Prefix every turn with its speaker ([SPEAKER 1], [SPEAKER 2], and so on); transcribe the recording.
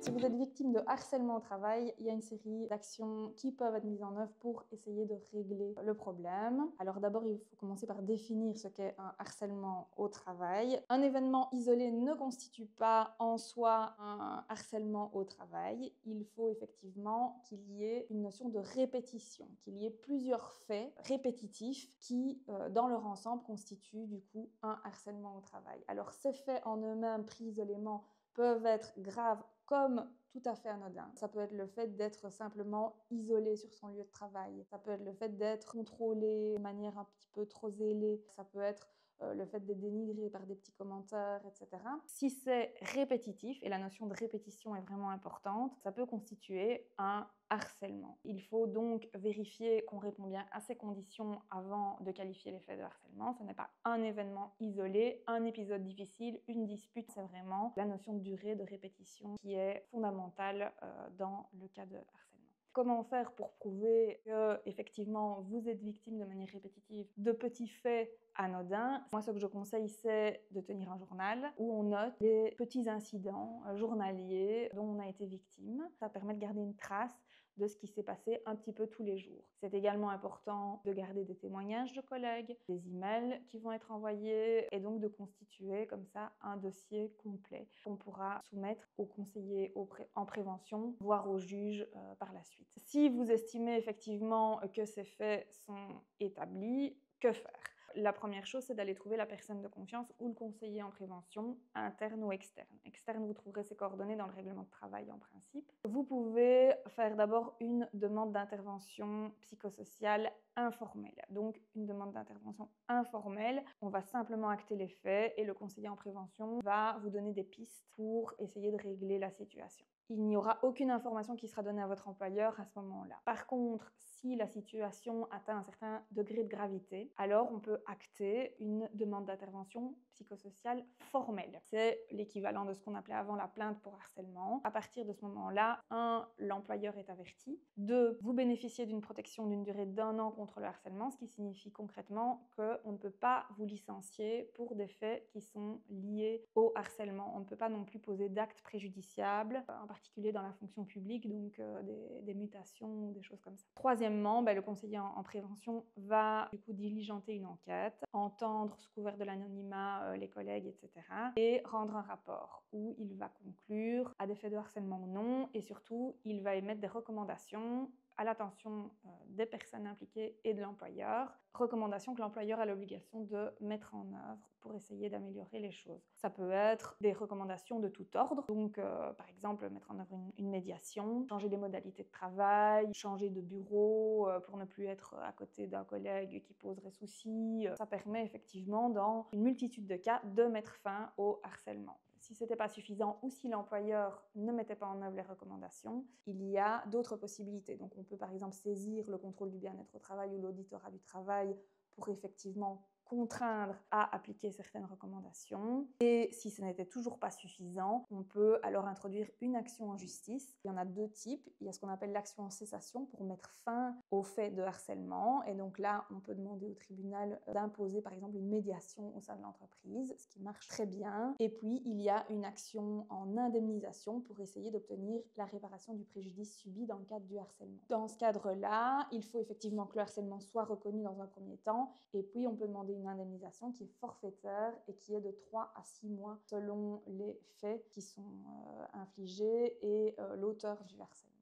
[SPEAKER 1] Si vous êtes victime de harcèlement au travail, il y a une série d'actions qui peuvent être mises en œuvre pour essayer de régler le problème. Alors d'abord, il faut commencer par définir ce qu'est un harcèlement au travail. Un événement isolé ne constitue pas en soi un harcèlement au travail. Il faut effectivement qu'il y ait une notion de répétition, qu'il y ait plusieurs faits répétitifs qui, dans leur ensemble, constituent du coup un harcèlement au travail. Alors ces faits en eux-mêmes, pris isolément, peuvent être graves comme tout à fait anodins. Ça peut être le fait d'être simplement isolé sur son lieu de travail. Ça peut être le fait d'être contrôlé de manière un petit peu trop zélée. Ça peut être le fait d'être dénigré par des petits commentaires, etc. Si c'est répétitif, et la notion de répétition est vraiment importante, ça peut constituer un harcèlement. Il faut donc vérifier qu'on répond bien à ces conditions avant de qualifier les faits de harcèlement. Ce n'est pas un événement isolé, un épisode difficile, une dispute. C'est vraiment la notion de durée, de répétition qui est fondamentale dans le cas de harcèlement. Comment faire pour prouver que, effectivement, vous êtes victime de manière répétitive de petits faits anodins? Moi, ce que je conseille, c'est de tenir un journal où on note les petits incidents journaliers dont on a été victime. Ça permet de garder une trace de ce qui s'est passé un petit peu tous les jours. C'est également important de garder des témoignages de collègues, des emails qui vont être envoyés et donc de constituer comme ça un dossier complet qu'on pourra soumettre aux conseillers en prévention, voire aux juges par la suite. Si vous estimez effectivement que ces faits sont établis, que faire? La première chose, c'est d'aller trouver la personne de confiance ou le conseiller en prévention, interne ou externe. Externe, vous trouverez ses coordonnées dans le règlement de travail en principe. Vous pouvez faire d'abord une demande d'intervention psychosociale informelle. Donc, une demande d'intervention informelle, on va simplement acter les faits et le conseiller en prévention va vous donner des pistes pour essayer de régler la situation. Il n'y aura aucune information qui sera donnée à votre employeur à ce moment-là. Par contre, si la situation atteint un certain degré de gravité, alors on peut acter une demande d'intervention psychosociale formelle. C'est l'équivalent de ce qu'on appelait avant la plainte pour harcèlement. À partir de ce moment-là, 1. L'employeur est averti. 2. Vous bénéficiez d'une protection d'une durée d'1 an contre le harcèlement, ce qui signifie concrètement qu'on ne peut pas vous licencier pour des faits qui sont liés au harcèlement. On ne peut pas non plus poser d'actes préjudiciables, en particulier dans la fonction publique, donc des mutations ou des choses comme ça. Troisièmement, le conseiller en prévention va du coup diligenter une enquête, entendre sous couvert de l'anonymat les collègues, etc. et rendre un rapport où il va conclure à des faits de harcèlement ou non, et surtout il va émettre des recommandations à l'attention des personnes impliquées et de l'employeur, recommandations que l'employeur a l'obligation de mettre en œuvre pour essayer d'améliorer les choses. Ça peut être des recommandations de tout ordre, donc par exemple mettre en œuvre une médiation, changer les modalités de travail, changer de bureau pour ne plus être à côté d'un collègue qui poserait souci. Ça permet effectivement dans une multitude de cas de mettre fin au harcèlement. Si ce n'était pas suffisant ou si l'employeur ne mettait pas en œuvre les recommandations, il y a d'autres possibilités. Donc on peut par exemple saisir le contrôle du bien-être au travail ou l'auditorat du travail pour effectivement contraindre à appliquer certaines recommandations. Et si ce n'était toujours pas suffisant, on peut alors introduire une action en justice. Il y en a deux types. Il y a ce qu'on appelle l'action en cessation pour mettre fin au fait de harcèlement. Et donc là, on peut demander au tribunal d'imposer par exemple une médiation au sein de l'entreprise, ce qui marche très bien. Et puis, il y a une action en indemnisation pour essayer d'obtenir la réparation du préjudice subi dans le cadre du harcèlement. Dans ce cadre-là, il faut effectivement que le harcèlement soit reconnu dans un premier temps. Et puis, on peut demander une indemnisation qui est forfaitaire et qui est de 3 à 6 mois selon les faits qui sont infligés et l'auteur du harcèlement.